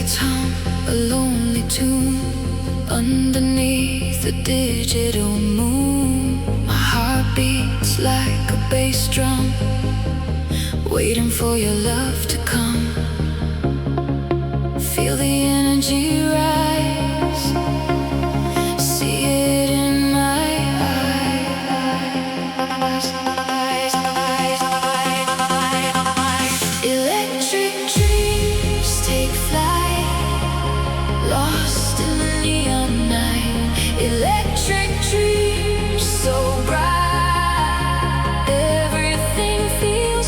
Streetlights hum a lonely tune underneath the digital moon. My heart beats like a bass drum, waiting for your love to come. Feel the energy rise, see it in my eyes. Electric dreams take flight, lost in the neon night. Electric dreams so bright, everything feels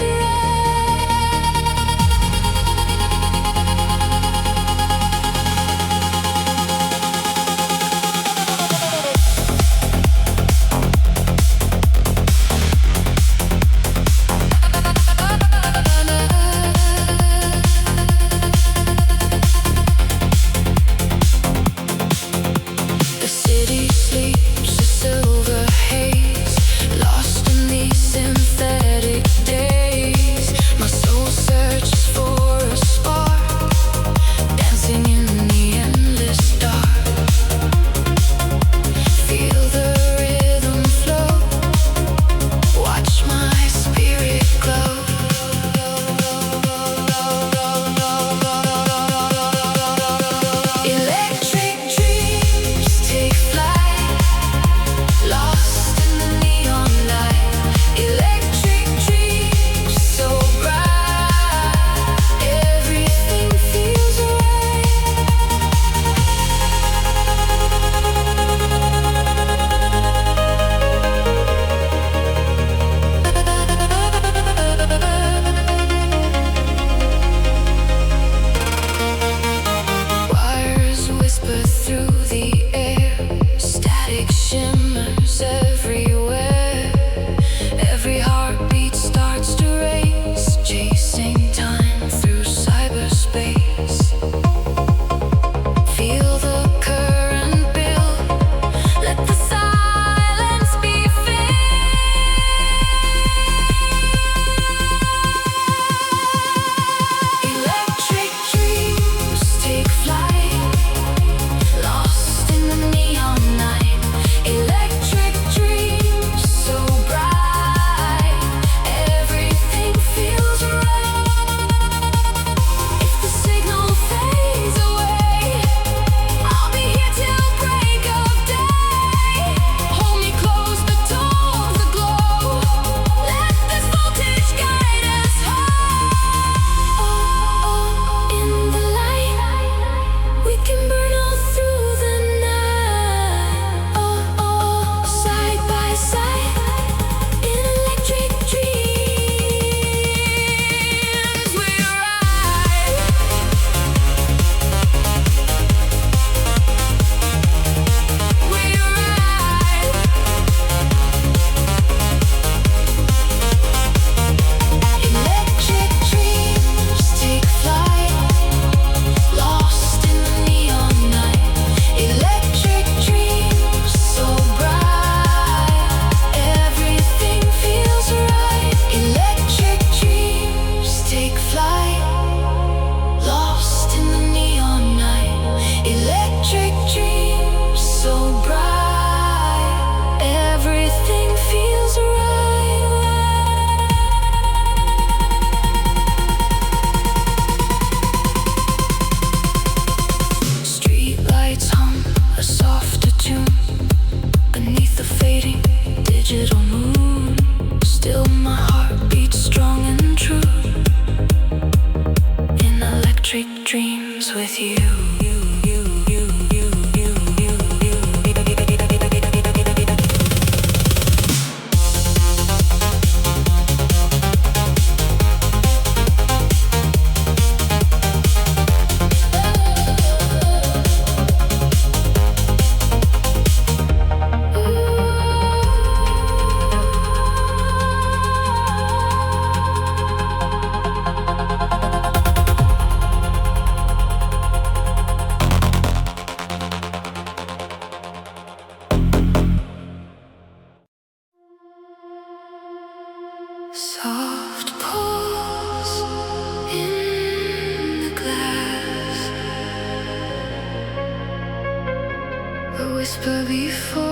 whisper before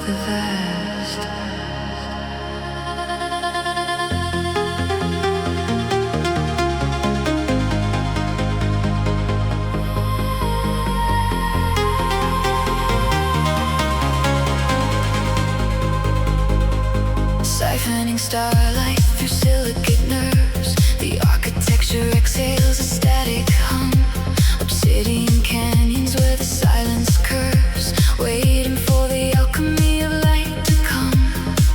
the vast. Siphoning starlight through silicate nerves. The architecture exhales a static hum. Obsidian canyons where the silence curves, waiting for the alchemy of light to come.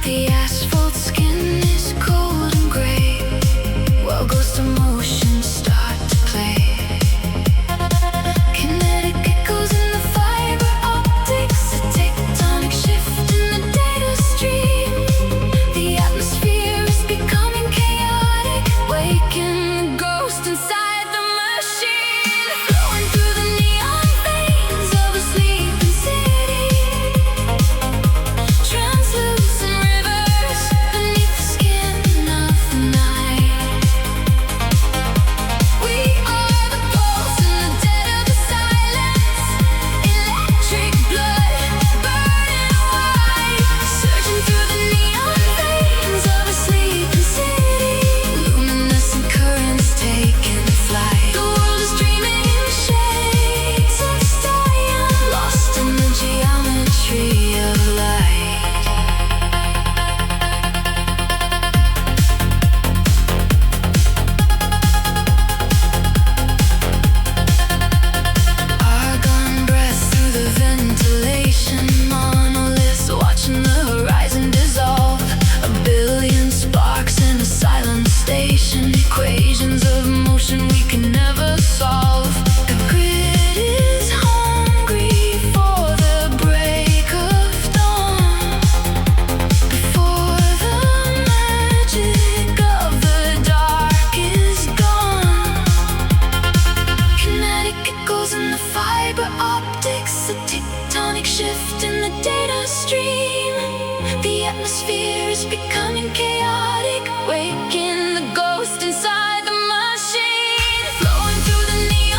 The asphalt skin is cold and gray, while ghost emotions start to play. Kinetic echoes in the fiber optics, a tectonic shift in the data stream. The atmosphere is becoming chaotic, waking the ghost inside the machine, flowing through the neon veins of a sleeping city. Translucent rivers beneath the skin of the night. We are the pulse in the dead of the silence. Electric blood burning white, surging through the neon veins of a sleeping city. Luminescent currents taking flight. The world is dreaming in shades of stallion, lost in the geometry of light. Argon breath through the ventilation, monoliths watching the horizon dissolve. A billion sparks in a silent station, equations of motion we can never solve. The grid is hungry for the break of dawn, before the magic of the dark is gone. Kinetic echoes in the fiber optics, a tectonic shift in the data stream. The atmosphere is becoming chaotic, waking the ghost inside the machine, flowing through the neon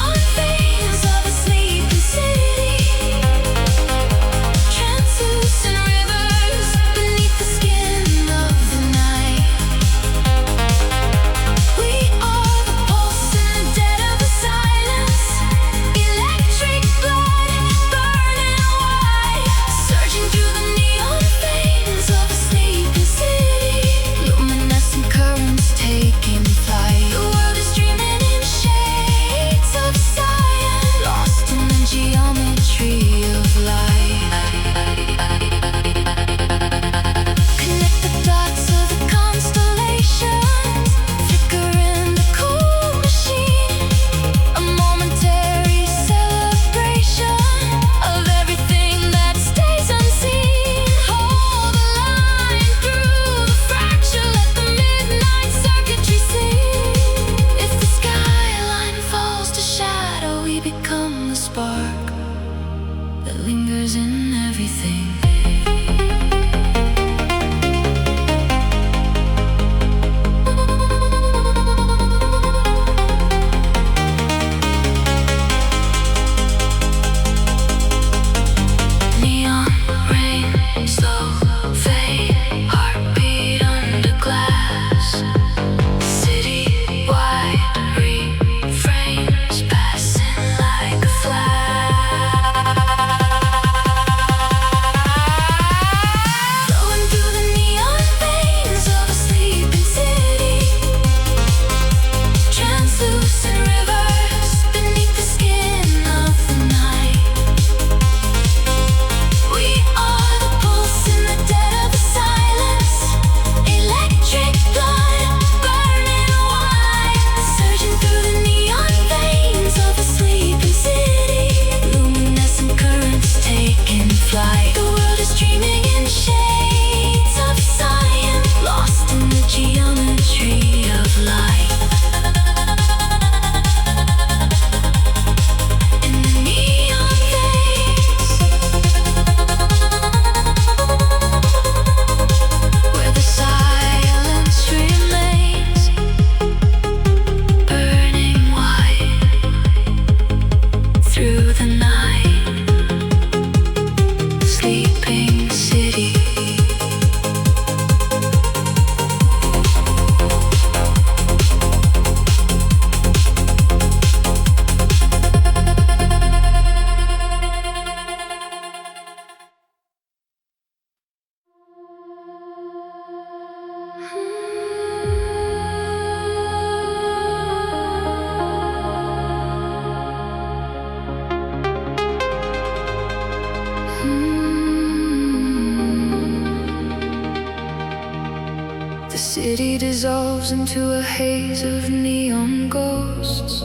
city dissolves into a haze of neon ghosts,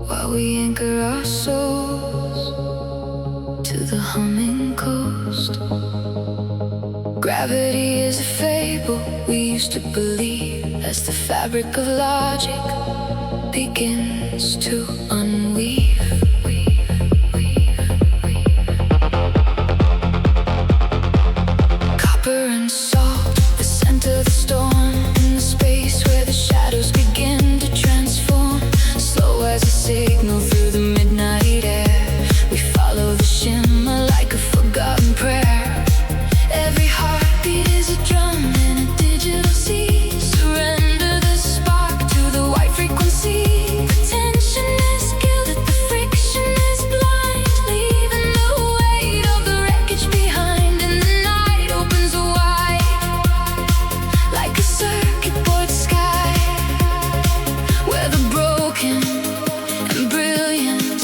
while we anchor our souls to the humming coast. Gravity is a fable we used to believe, as the fabric of logic begins to unweave. Copper and salt, the scent of the storm, in the space where the shadows begin to transform. Slow as a signal through the midnight air, we follow the shimmer like a forgotten prayer. Every heartbeat is a drum in a digital sea. Surrender the spark to the white frequency. The tension is gilded, the friction is blind, leaving the weight of the wreckage behind. And the night opens wide, like a circuit board sky, where the broken and brilliant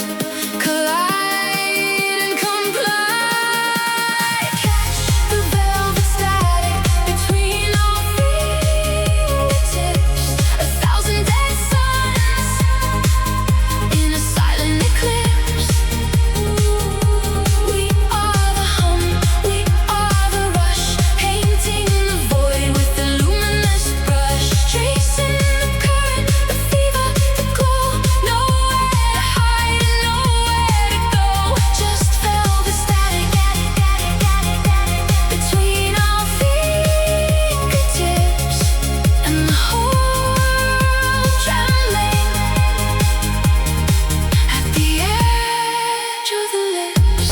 collide and collide. Catch the velvet static between our fingertips, a thousand dead suns in a silent eclipse. We are the hum, we are the rush, painting the void with a luminous brush, tracing the current, the fever, the glow. Nowhere to hide and nowhere to go, just velvet static between our fingertips, and the whole world trembling at the edge of the lips.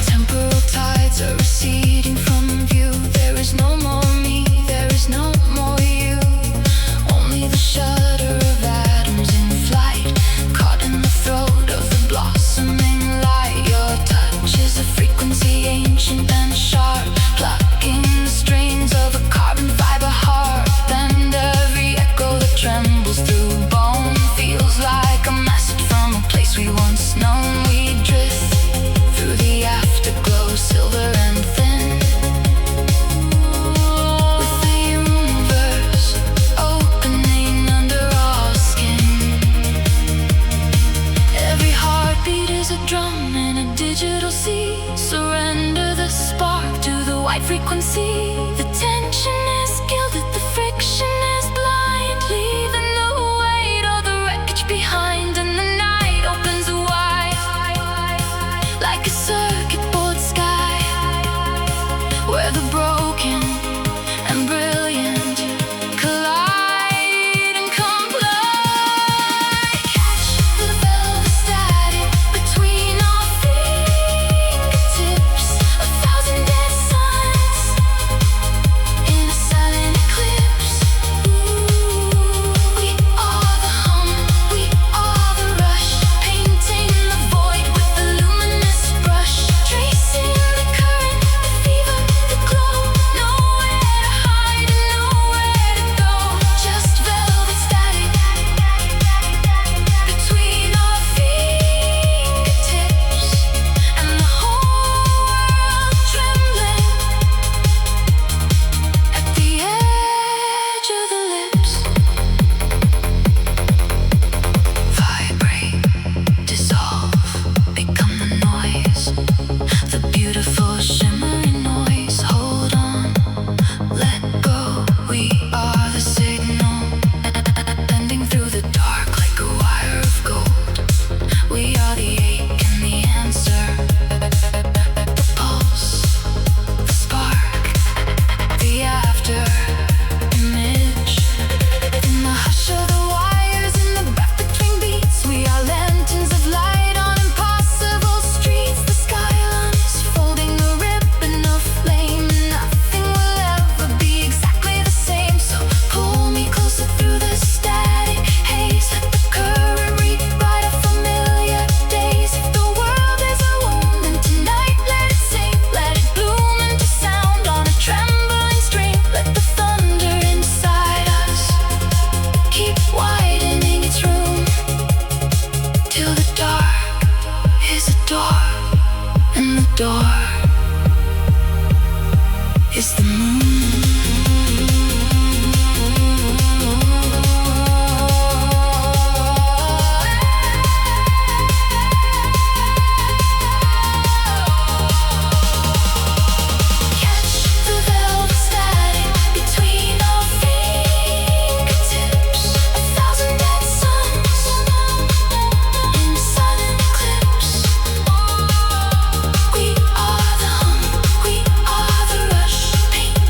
Temporal tides are receding from view. There is no more me, there is no more you. Only the shudder of atoms in flight, caught in the throat of the blossoming light. Your touch is a frequency ancient and sharp, plucking the strings of a carbon fiber harp. And every echo that trembles through bone feels like a message from a place we once known. We drift through the afterglow, silver and thin, with the universe opening under our skin. Every heartbeat is a drum in a digital sea. Surrender the spark to the white frequency. The tension is gilded, the friction is blind, leaving the weight of the wreckage behind. And the night opens wide, like a circuit board sky, where the broken and brilliant collide and collide. Catch the velvet static between our fingertips, a thousand dead suns is the moon. Paint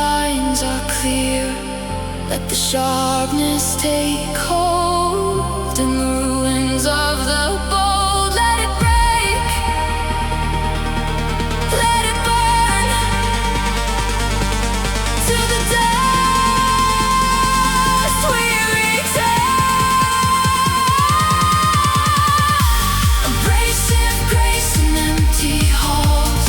lines are clear. Let the sharpness take hold in the ruins of the bold. Let it break, let it burn to the dust we return. Abrasive grace in empty halls.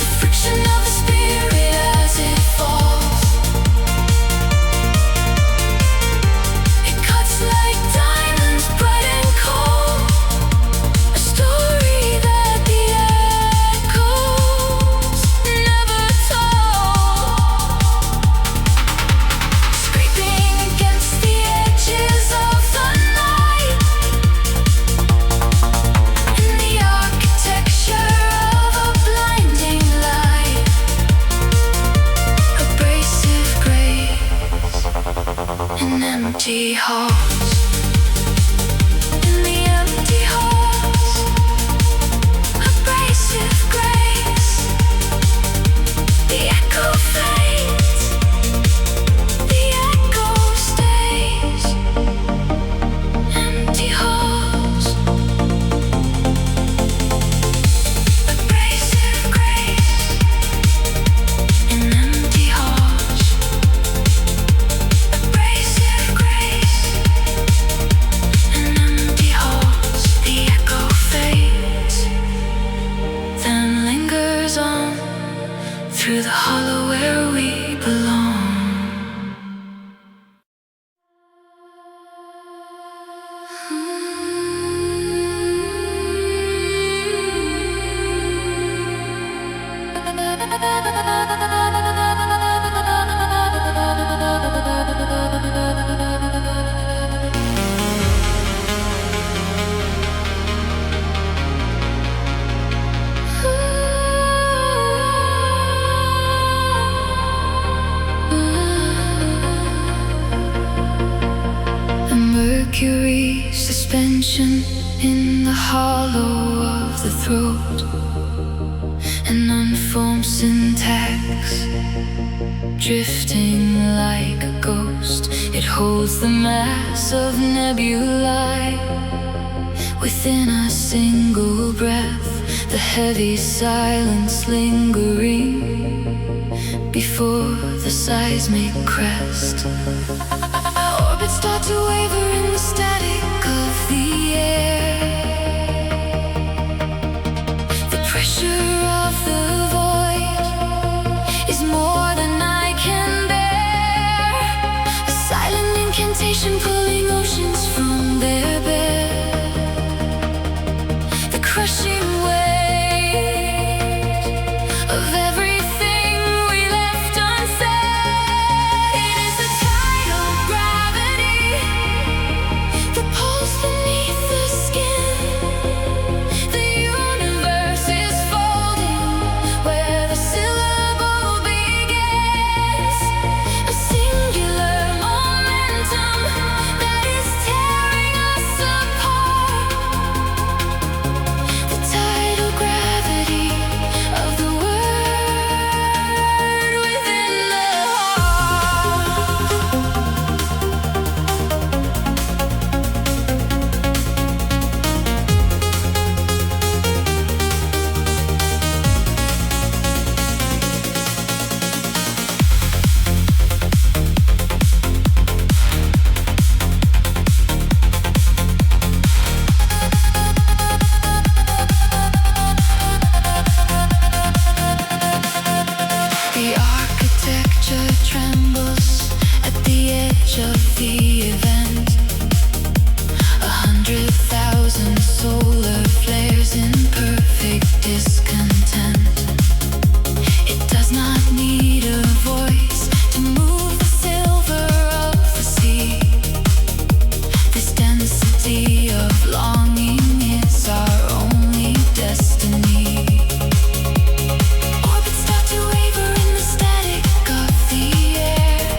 The friction of the spirit as it falls. It cuts like diamonds, bright and cold. A story that the echoes never told. Scraping against the edges of the night. In the architecture of a blinding light. Abrasive grace in empty halls. In the empty halls. Abrasive grace. The echo fades. The echo stays. Empty halls. Abrasive grace in empty halls. Abrasive grace in empty halls. The echo fades, then lingers on through the hollow where we belong. A mercury suspension in the hollow of the throat. An unformed syntax drifting like a ghost. It holds the mass of nebulae within a single breath. The heavy silence lingering before the seismic crest. Orbits start to waver in the static of the air. The pressure of the void is more than I can bear. A silent incantation pulling oceans from their bed. The crushing weight of everything we left unsaid. It is the tidal gravity, the pulse beneath the skin. The universe is folding where the syllable begins. A singular momentum that is tearing us apart. The tidal gravity of the word within the heart. The architecture trembles at the edge of the event. 100,000 solar flares in perfect discontent. It does not need a voice to move the silver of the sea. This density of longing is our only destiny. Orbits start to waver in the static of the air.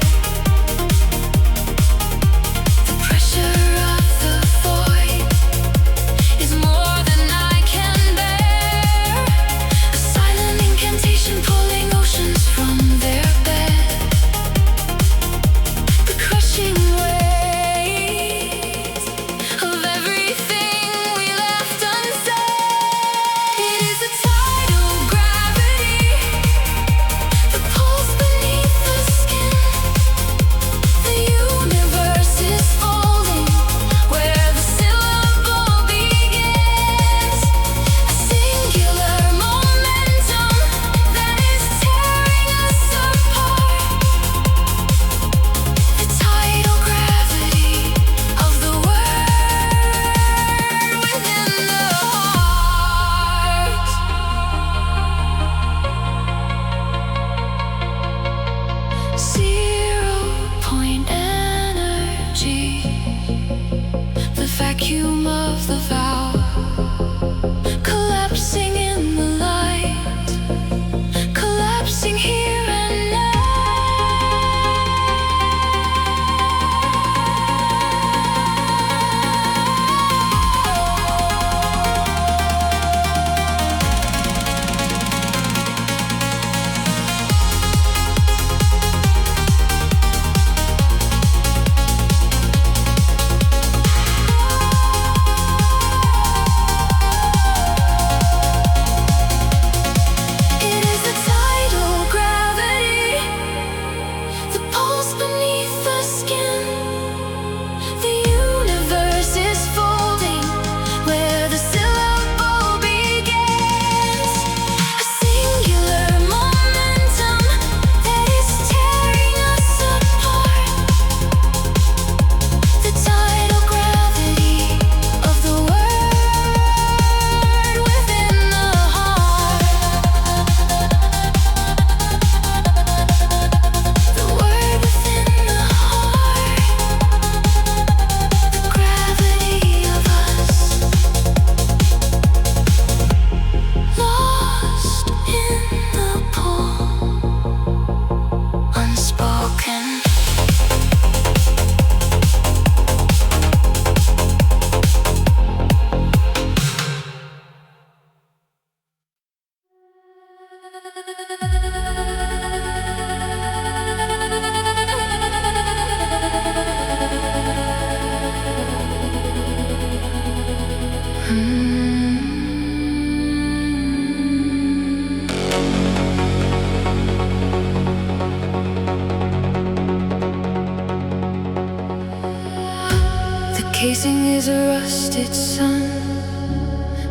is a rusted sun,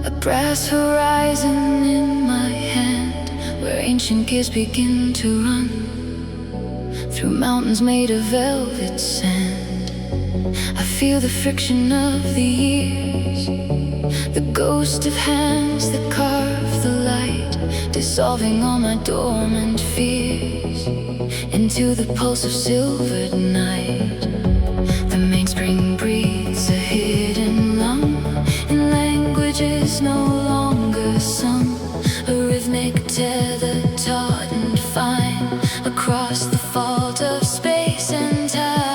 a brass horizon in my hand, where ancient gears begin to run through mountains made of velvet sand. I feel the friction of the years, the ghost of hands that carve the light, dissolving all my dormant fears into the pulse of silvered night. The mainspring breathes a hidden lung in languages no longer sung, a rhythmic tether taut and fine across the fault of space and time.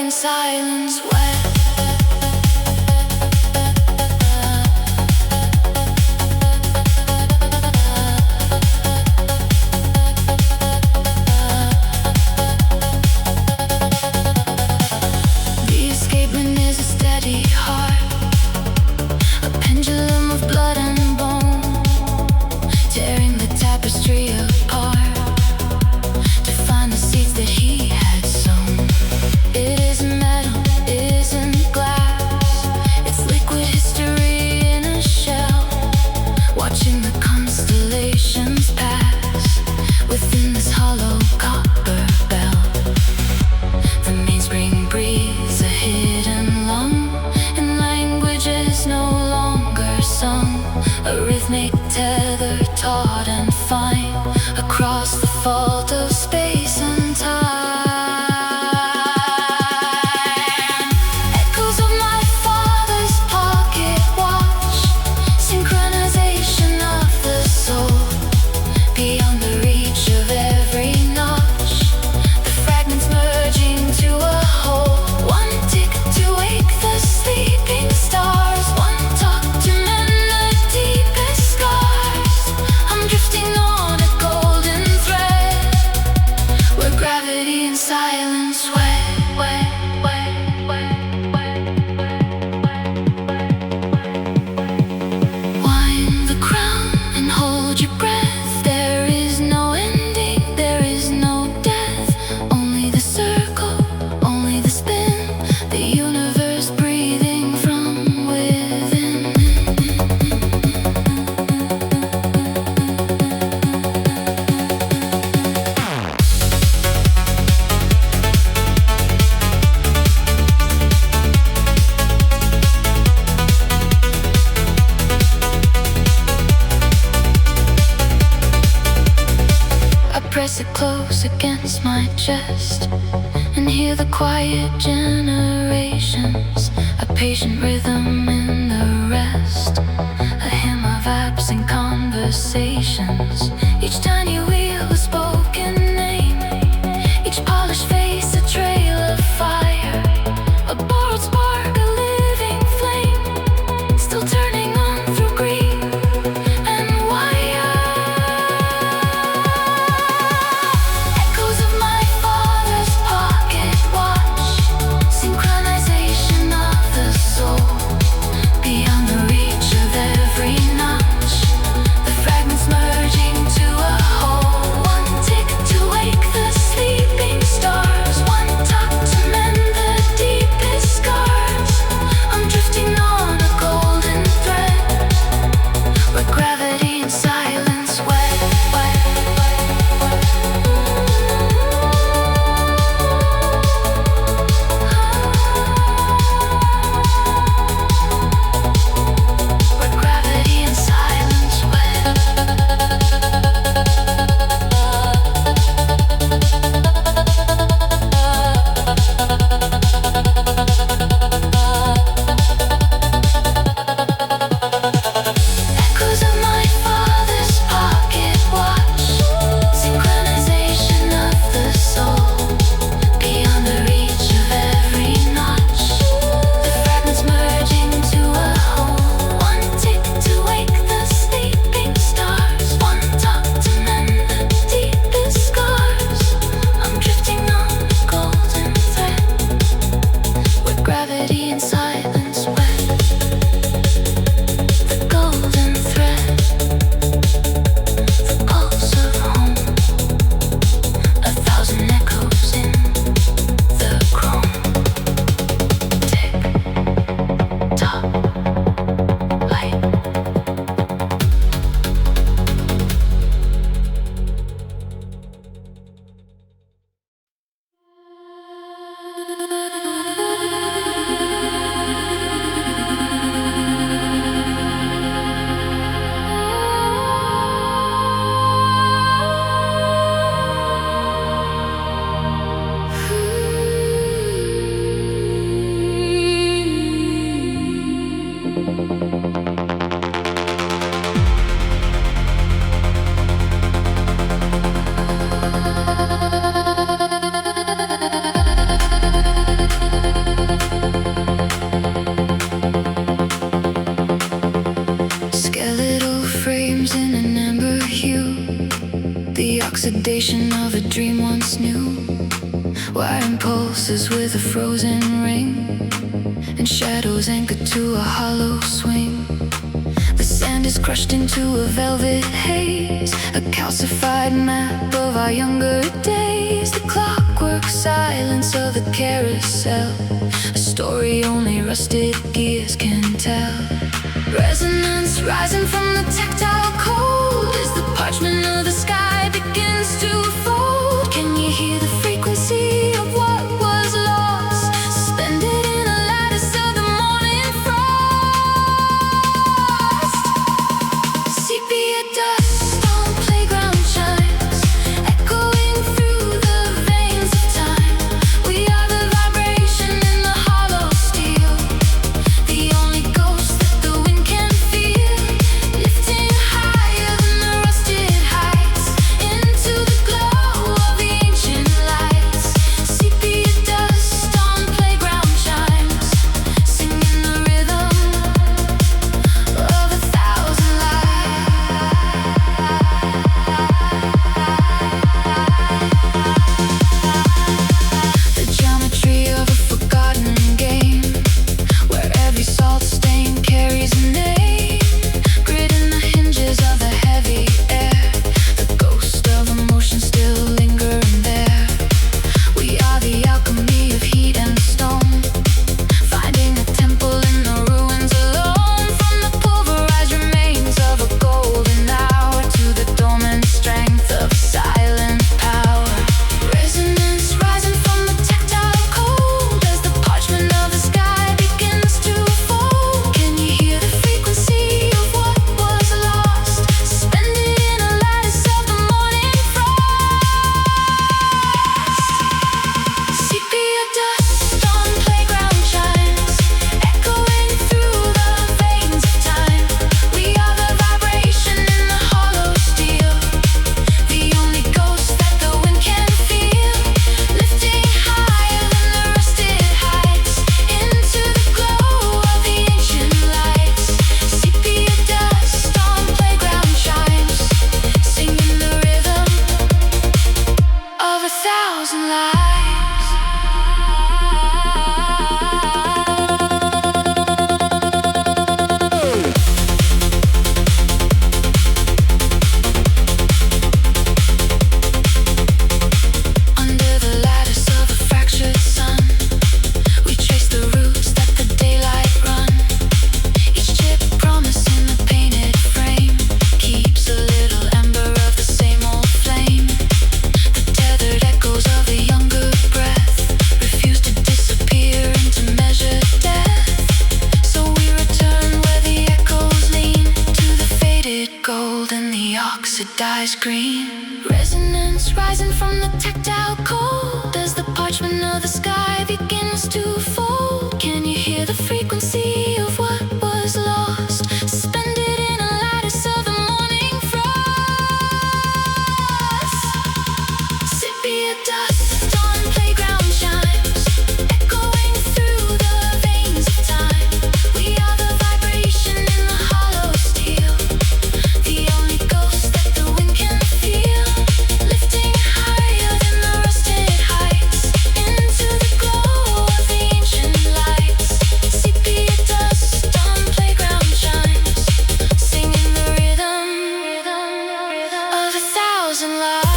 Silence wet. The escapement is a steady heart, a pendulum of blood and bone, tearing the tapestry apart to find the seeds that he had sown. It isn't metal, it isn't glass, it's liquid history in a shell, watching the constellations pass within this hollow copper bell. The mainspring breathes a hidden lung in languages no longer sung, a rhythmic tether taut and fine across the fault of space and time. Silence wet, wet, wet, wet, wet, wet. Wind the crown and hold your breath. There is no ending, there is no death. Only the circle, only the spin, the universe breathing from within. Press it close against my chest and hear the quiet generations, a patient rhythm in the rest, a hymn of absent conversations. Each tiny wheel a spoken name, each polished face a trail of fire, a borrowed spark, a living flame, still turning on through grief and wire. Beyond the reach of every notch, the fragments merging to a whole. The oxidation of a dream once new, wiring pulses with a frozen ring, and shadows anchored to a hollow swing. The sand is crushed into a velvet haze, a calcified map of our younger days. The clockwork silence of the carousel, a story only rusted gears can tell. Resonance rising from the tactile cold as the parchment of the sky begins to fold. Can you hear the frequency of what was lost, suspended in a lattice of the morning frost? Sepia dust on playground chimes, echoing through the veins of time. We are the vibration in the hollow steel, the only ghost that the wind can feel, lifting higher than the rusted heights, into the glow of the ancient lights. Sepia dust on playground chimes, singing the rhythm of 1,000 lives. The geometry of a forgotten game, where every salt stain carries a name. Grit in the hinges of the heavy air, the ghost of emotion still lingering there. We are the alchemy of heat and stone, finding a temple in the ruins alone. From the pulverized remains of a golden hour to the dormant strength of silent power. Resonance rising from the tactile cold as the parchment of the sky begins to fold. Can you hear the frequency of what was lost, suspended in a lattice of the morning frost? Sepia dust on playground chimes, echoing through the veins of time. We are the vibration in the hollow steel, the only ghost that the wind can feel, lifting higher than the rusted heights, into the glow of the ancient lights. Sepia dust on playground chimes, singing the rhythm of 1,000 lives. Under the lattice of a fractured sun, we trace the routes that the daylight run. Each chip promising the painted frame keeps a little ember of the same old flame. The tethered echoes of a younger breath refuse to disappear into measured death. So we return where the echoes lean to the faded gold and the oxidized green. Resonance rising from the tactile cold as the parchment of the sky begins to fold. Can you hear the frequency of what was lost, suspended in a lattice of the morning frost? Sepia dust on playground chimes, echoing through the veins of time. We are the vibration in the hollow steel, the only ghost that the wind can feel, lifting higher than the rusted heights, into the glow of the ancient lights. Sepia dust on playground chimes, singing the rhythm of 1,000 lives.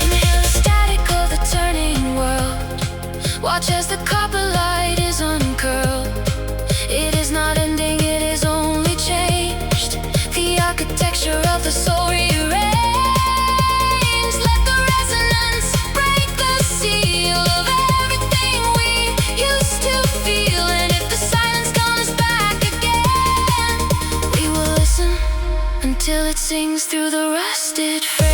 Inhale the static of the turning world, watch as the copper light is uncurled. It is not ending, it is only changed. The architecture of the soul rearranged. Let the resonance break the seal of everything we used to feel. And if the silence comes back again, we will listen until it sings through the rusted frame.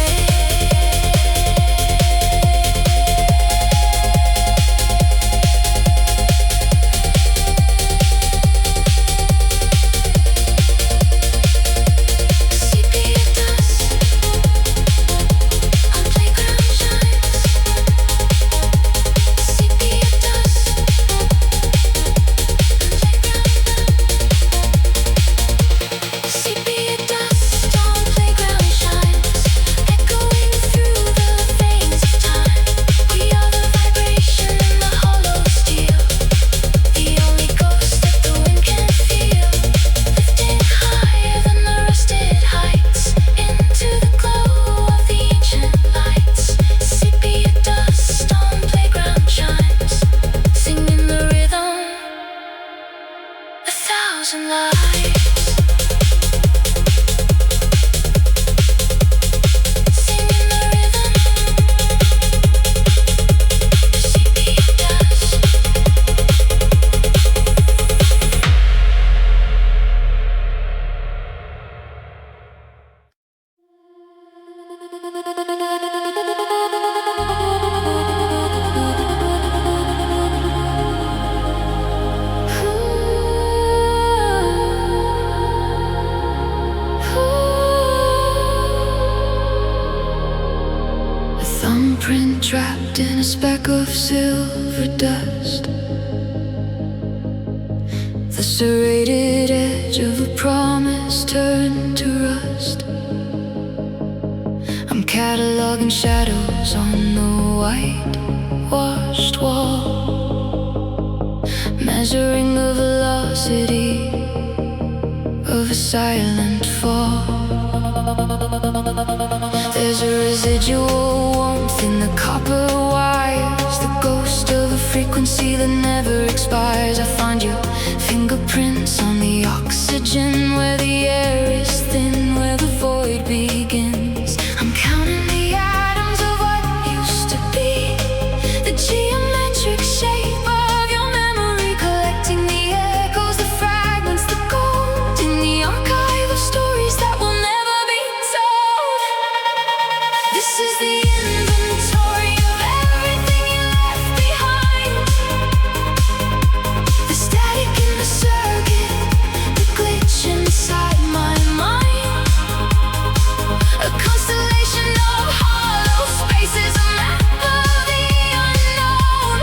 trapped in a speck of silver dust, the serrated edge of a promise turned to rust. I'm cataloging shadows on the whitewashed wall, measuring the velocity of a silent fall. There's a residual warmth in the copper wires, the ghost of a frequency that never expires. I find your fingerprints on the oxygen where the air is thin, where the void begins. I'm counting the atoms of what used to be, the geometric shape of your memory, collecting the echoes, the fragments, the gold in the archive of stories that will never be told. This is the inventory of everything you left behind, the static in the circuit, the glitch inside my mind, a constellation of hollow spaces, a map of the unknown,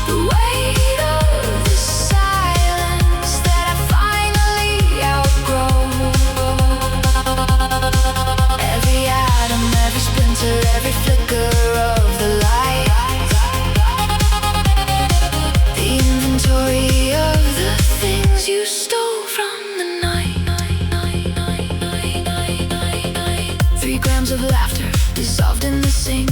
the weight of the silence that I finally outgrown. Every atom, every splinter, every flicker of the light, the inventory of the things you stole from the night. 3 grams of laughter dissolved in the sink,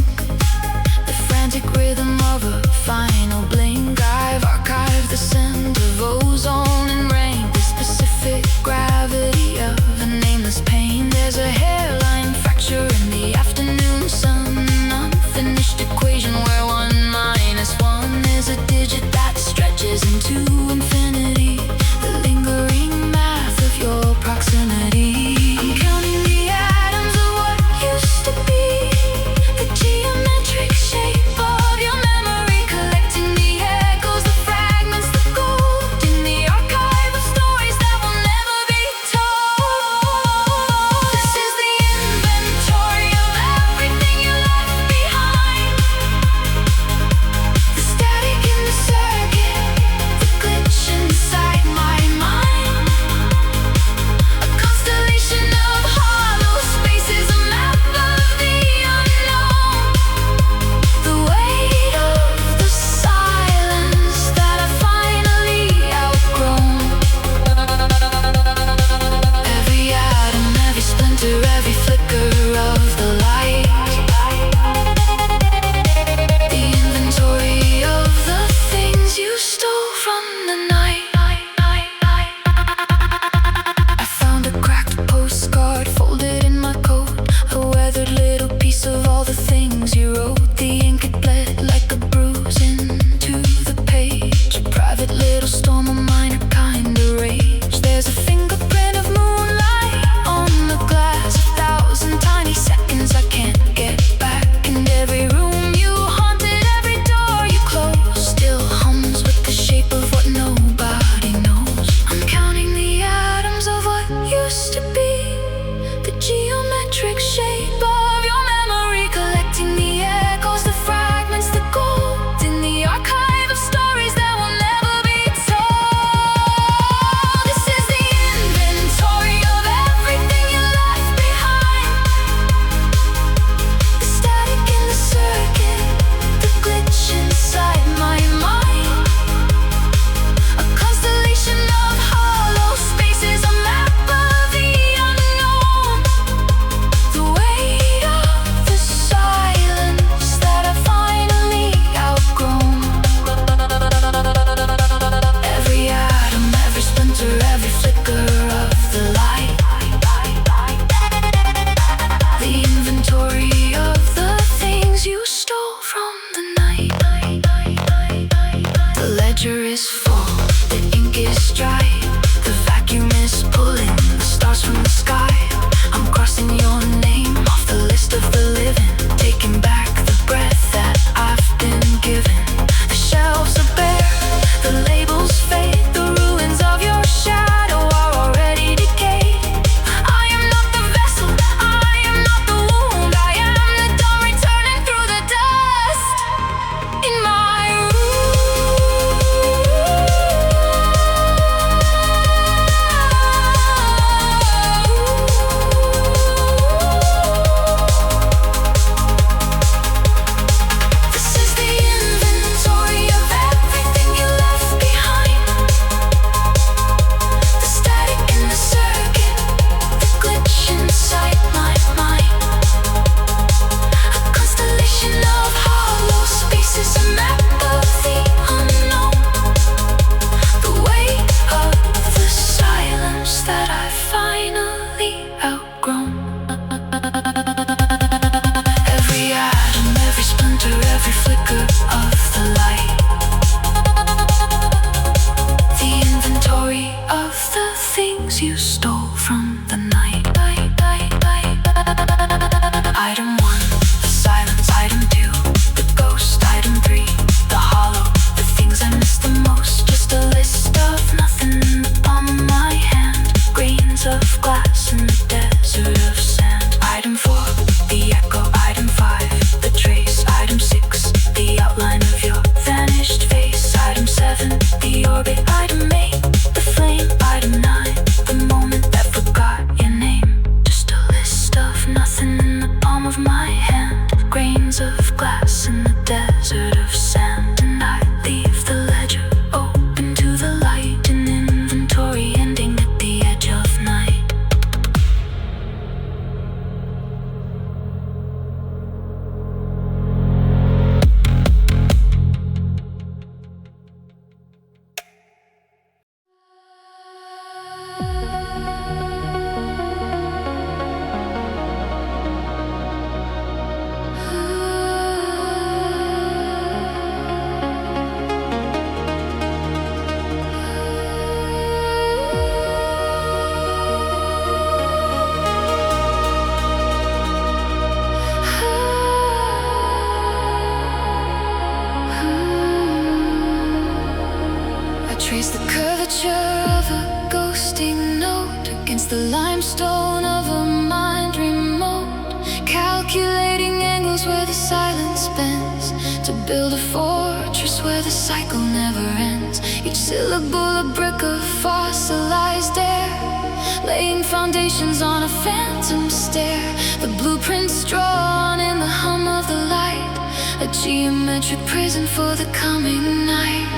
the frantic rhythm of a final blink. I've archived the scent of ozone and rain, the specific gravity of a nameless pain. There's a hairline fracture in the afternoon sun, an unfinished equation where 1 minus 1 is a digit that stretches into infinity, the lingering math of your proximity. I'm counting the atoms of what used to be, the geometric shape of your memory, collecting the echoes, the fragments, the gold in the archive of stories that will never be told. This is the inventory of everything you left behind, desert of sand, and I leave the ledger open to the light. An inventory ending at the edge of night. Trace the curvature of a ghosting note against the limestone of a mind remote, calculating angles where the silence bends, to build a fortress where the cycle never ends. Each syllable a brick of fossilized air, laying foundations on a phantom stare. The blueprints drawn in the hum of the light, a geometric prison for the coming night.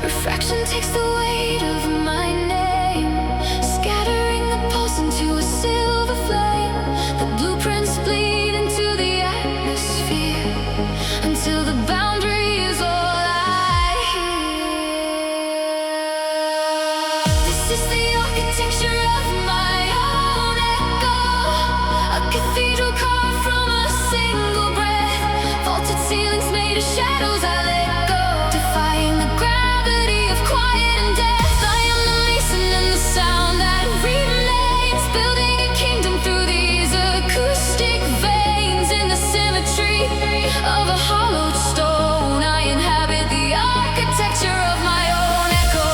Refraction takes the weight of my name, scattering the pulse into a silver flame. The blueprints bleed into the atmosphere until the boundary is all I hear. This is the architecture of my own echo, a cathedral carved from a single breath, vaulted ceilings made of shadows I let go, defying the gravity of quiet and death. I am the mason in the sound that remains, building a kingdom through these acoustic veins. In the symmetry of a hollowed stone, I inhabit the architecture of my own echo.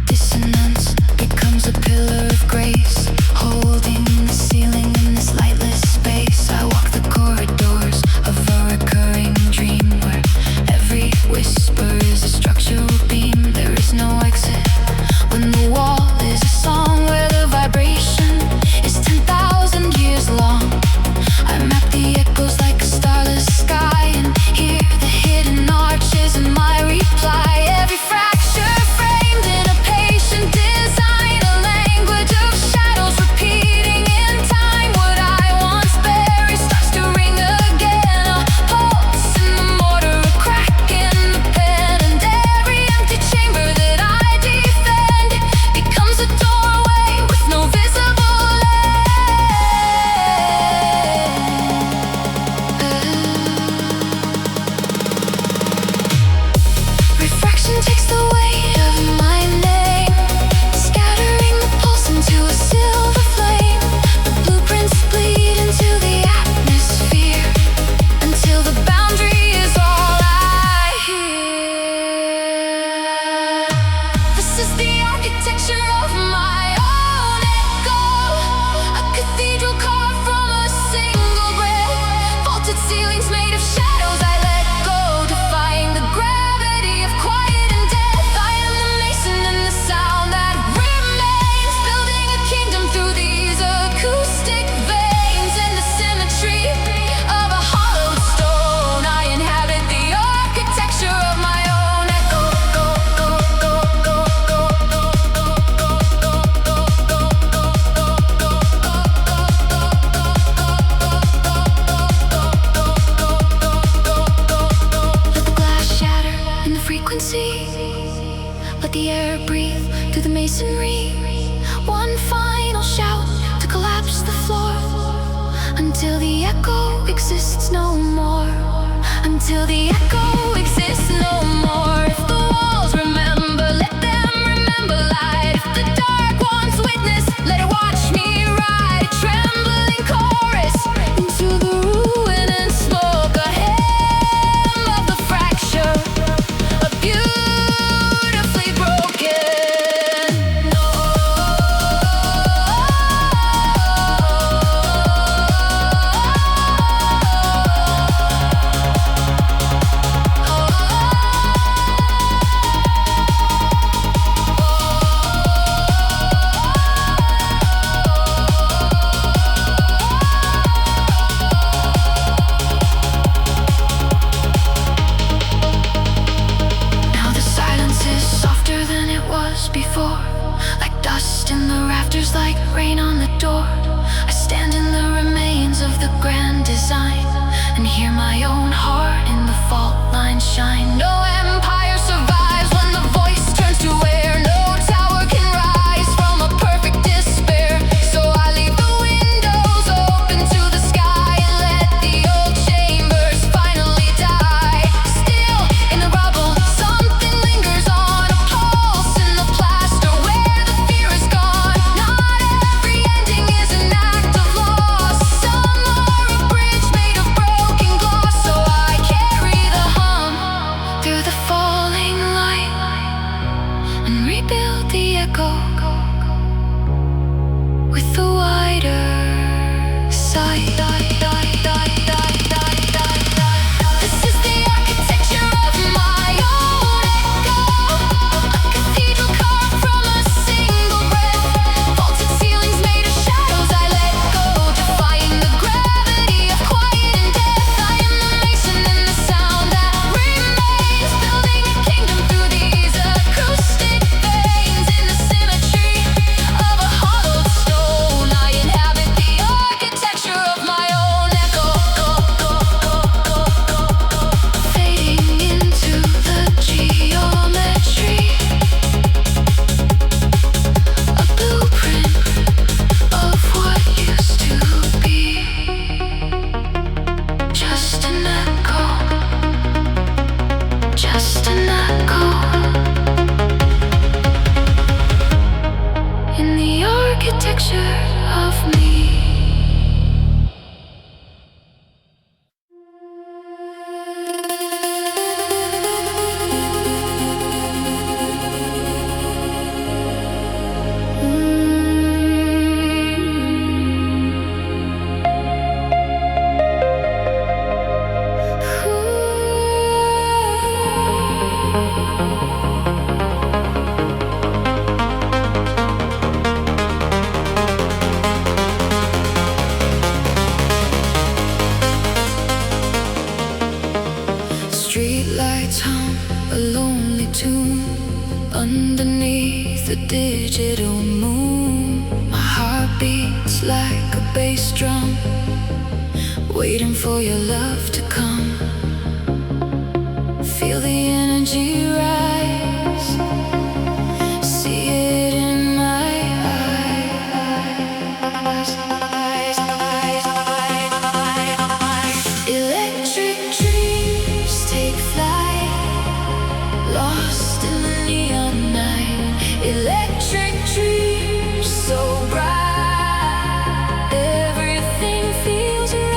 Dissonance becomes a pillar of grace, holding the ceiling in this lightless space. I walk the corridors of a recurring dream, where every whisper is a structural beam. There is no exit when the wall is a song, where the vibration is 10,000 years long. I map the echoes like a starless sky, and hear the hidden arches in my reply. Every fracture framed in a patient design, a language of shadows repeating in time. What I once buried starts to ring again, a pulse in the mortar, a crack in the pen, and every empty chamber that I defend becomes a doorway with no visible end. Refraction takes the weight of my name, scattering the pulse into a silver flame. The blueprints bleed into the atmosphere until the boundary is all I hear. This is the architecture of my own echo, a cathedral carved from a single breath, vaulted ceilings made of shadows I let go, defying the gravity of quiet and death. I am the mason in the sound that remains, building a kingdom through these acoustic veins. In the symmetry of a hollowed stone, I inhabit the architecture of my own echo. Let the glass shatter in the frequency, let the air breathe through the masonry. One final shout to collapse the floor, until the echo exists no more. Until the echo exists no more. If the walls remember, let them remember light. If the dark wants witness, let it watch me ride. A trembling chorus into the ruin and smoke, a hymn of the fracture, a filters like rain on the door. I stand in the remains of the grand design and hear my own heart in the fault lines shine. No empire survives when the voice turns to air. No tower can rise from a perfect despair. So I leave the windows open to the sky and let the old chambers finally die. Still in the rubble, something lingers on, a pulse in the plaster where the fear is gone. Not every ending is an act of loss. Some are a bridge made of broken glass. So I carry the hum through the falling light and rebuild the echo with the wider sight. This is the architecture of my own echo, a cathedral carved from a single breath. Vaulted ceilings made of shadows I let go, defying the gravity of quiet and death. I am the mason in the sound that remains, building a kingdom through these acoustic veins. In the symmetry of a hollowed stone, I inhabit the architecture of my own echo, fading into the geometry, a blueprint of what used to be. Just an echo, just an echo in the architecture of me. Streetlights hum a lonely tune underneath the digital moon. My heart beats like a bass drum, waiting for your love to come. Feel the energy rise, see it in my eyes. Electric dreams take flight, lost in the neon night. Electric dreams so bright, everything feels right.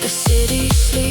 The city sleeps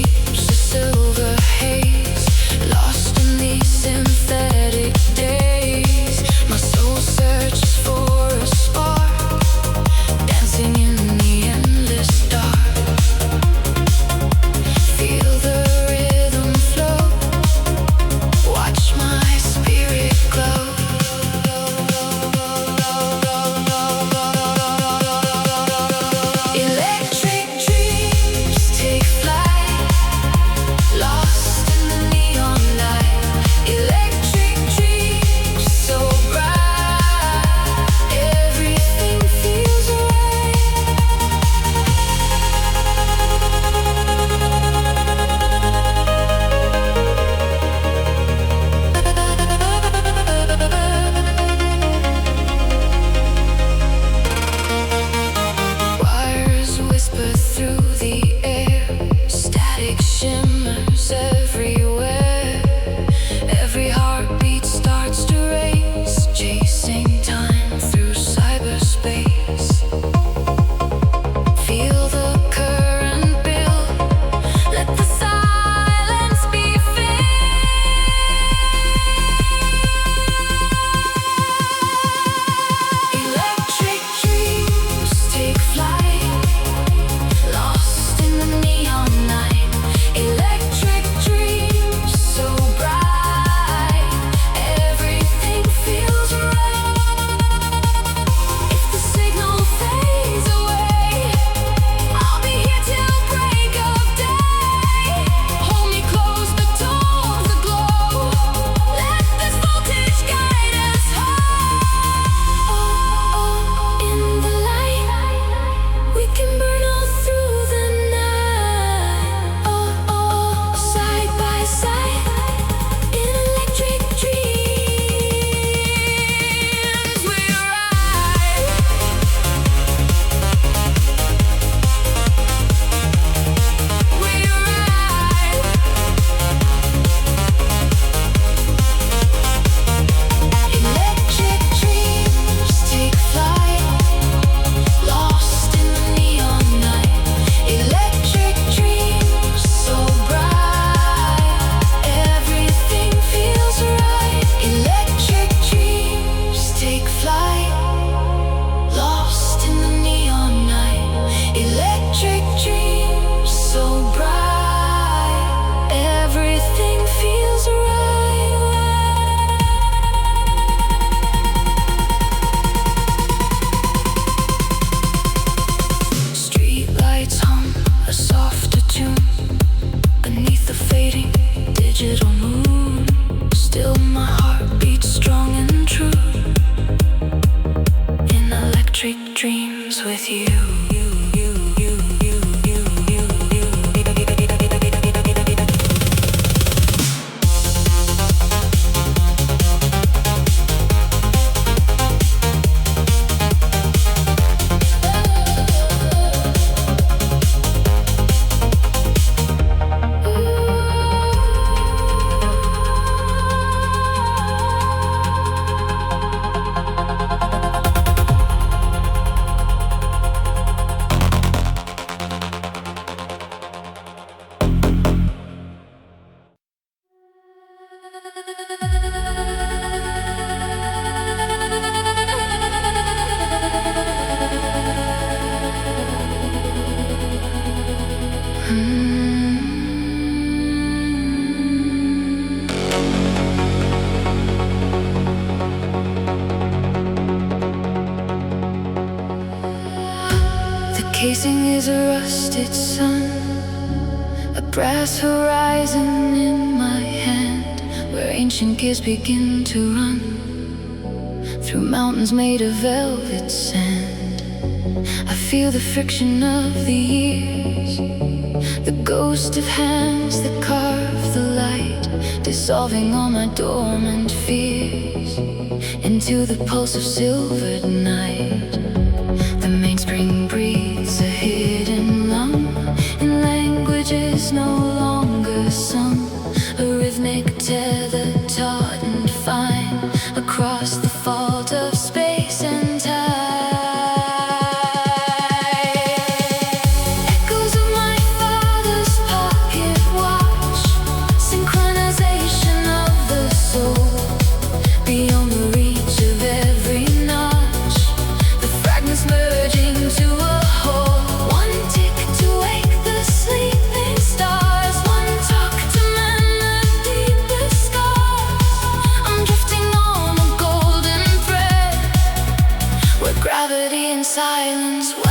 The casing is a rusted sun, a brass horizon in my hand, where ancient gears begin to run through mountains made of velvet sand. I feel the friction of the years, the ghost of hands that carve the light, dissolving all my dormant fears into the pulse of silvered night. The mainspring breathes a hidden lung in languages no longer sung, a rhythmic tether taut and fine across the fault of space and time. Echoes of my father's pocket watch, synchronization of the soul, beyond the reach of every notch, the fragments merging to a whole. One tick to wake the sleeping stars, one talk to mend the deepest scars. I'm drifting on a golden thread, where gravity and silence wed.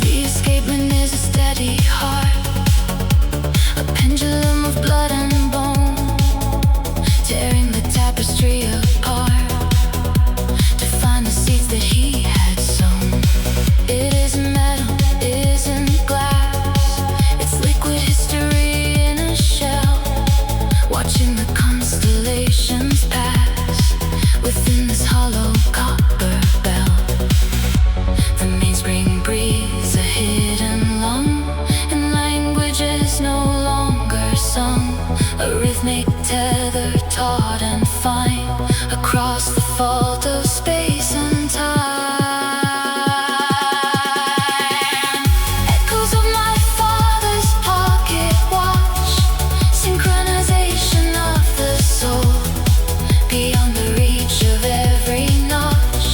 The escapement is a steady heart, a pendulum of blood and bone, tearing the tapestry apart to find the seeds that he had sown. It isn't metal, it isn't glass, it's liquid history in a shell, watching the constellations pass within this hollow copper bell. The mainspring breathes a hidden lung in languages no longer sung, a rhythmic tether taut and fine across the fault of space and time. Echoes of my father's pocket watch, synchronization of the soul, beyond the reach of every notch,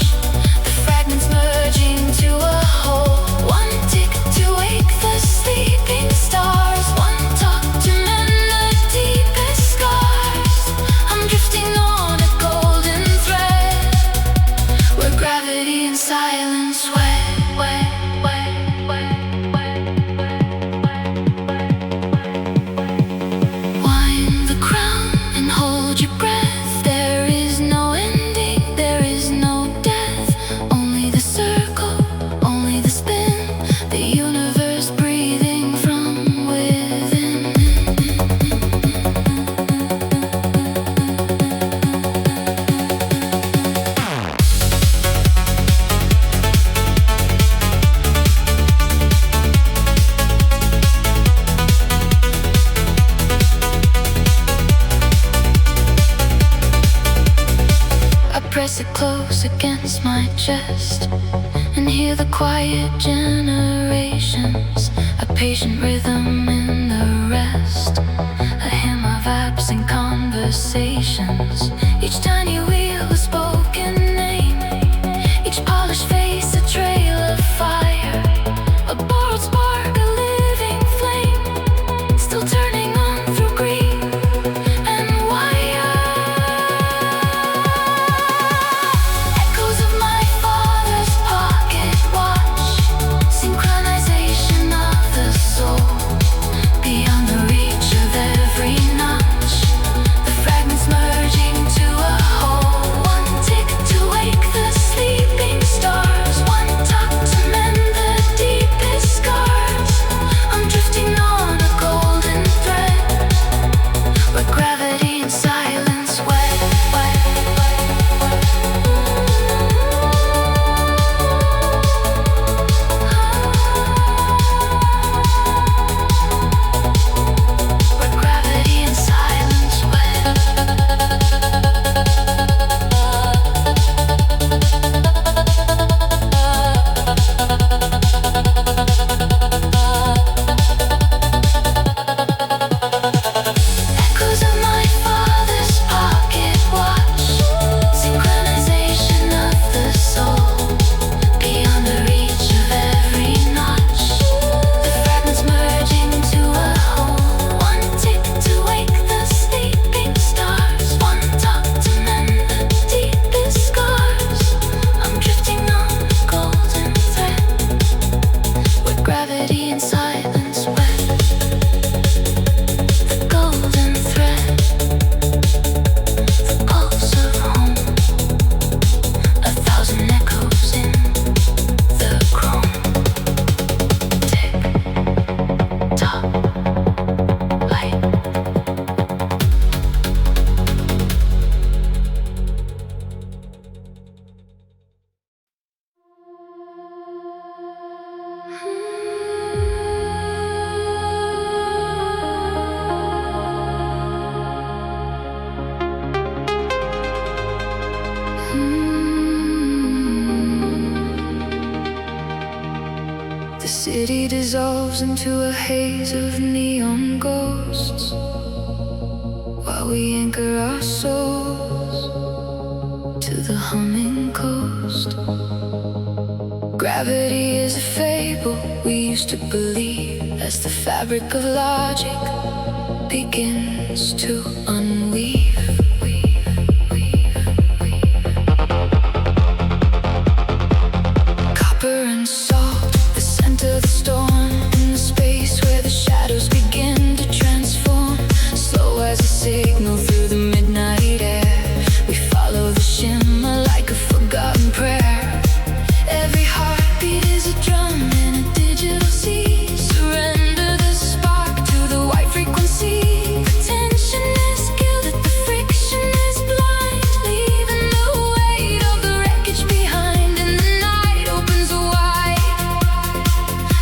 the fragments merging to a whole. One tick to wake the sleeping stars, one talk to mend the deepest scars. I'm drifting on a golden thread, where gravity and silence wed. Wind the crown and hold your breath. There is no ending, there is no death. Only the circle, only the spin, the universe breathing from within. I press it close against my chest and hear the quiet generations, a patient rhythm in the rest, a hymn of absent conversations. Each tiny wheel a spoken name, each polished face a trail of fire, a borrowed spark, a living flame, still turning on through grief and wire. Echoes of my father's pocket watch, synchronization of the soul, beyond the reach of dissolves into a haze of neon ghosts, while we anchor our souls to the humming coast. Gravity is a fable we used to believe, as the fabric of logic begins to unweave. Copper and salt, the scent of the storm, in the space where the shadows begin to transform. Slow as a signal through the midnight air, we follow the shimmer like a forgotten prayer. Every heartbeat is a drum in a digital sea. Surrender the spark to the white frequency. The tension is gilded, the friction is blind, leaving the weight of the wreckage behind. And the night opens wide,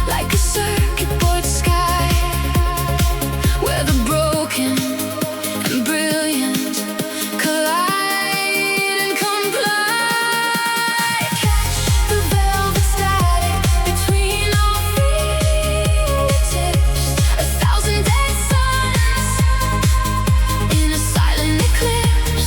like a circuit board sky, where the broken and brilliant collide and collide. Catch the velvet static between our fingertips, a thousand dead suns in a silent eclipse.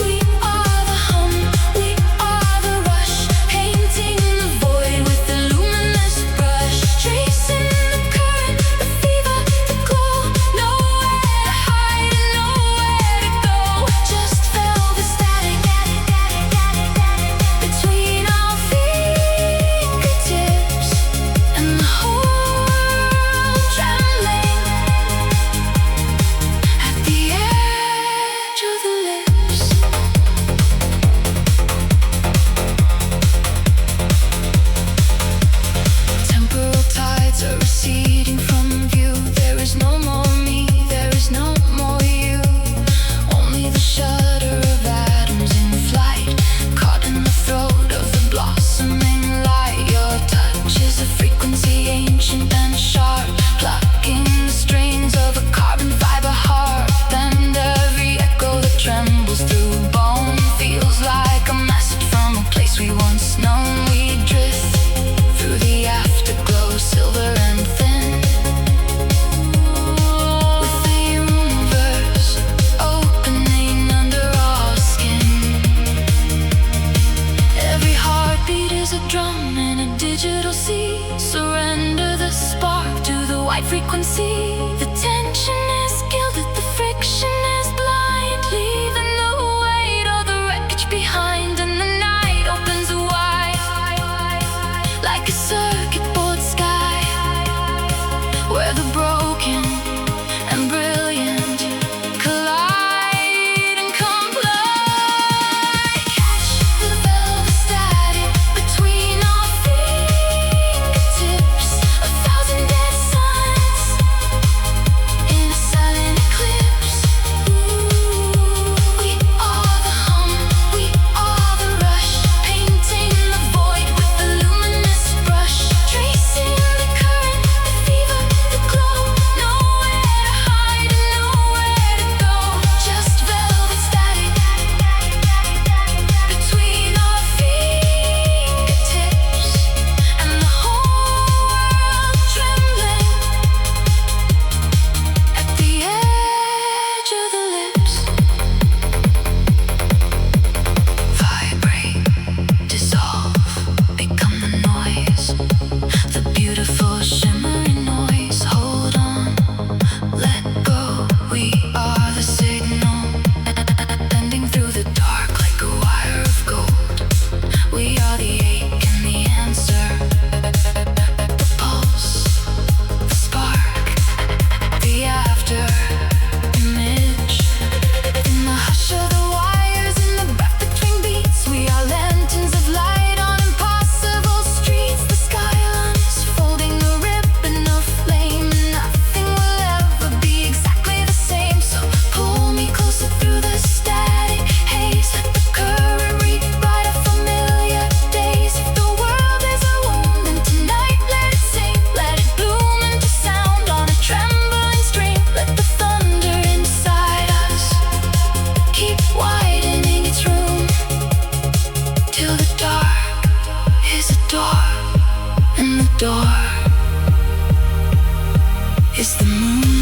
We are the hum, we are the rush, painting the void with the luminous brush, tracing the current, the fever, the glow. Nowhere to hide and nowhere to go, just velvet static between our fingertips, and the whole world trembling at the edge of the lips. Temporal tides are receding from view. There is no more me, there is no more you. Only the shudder of atoms in flight, caught in the throat of the blossoming light. Your touch is a frequency ancient and sharp, plucking the strings of a carbon fiber heart. And every echo that trembles through bone feels like a message from a place we once known. We drift through the afterglow, silver and thin, with the universe opening under our skin. Every heartbeat is a drum in a digital sea. Surrender the spark to the white frequency. The tension is gilded, the friction is blind, leaving the weight of the wreckage behind. And the night opens wide, like a circuit board sky, where the broken and brilliant collide and collide. Catch the velvet static between our fingertips, a thousand dead suns in a silent eclipse. We are the hum, we are the rush, painting the void with the luminous brush, tracing the current, the fever, the glow. is the moon.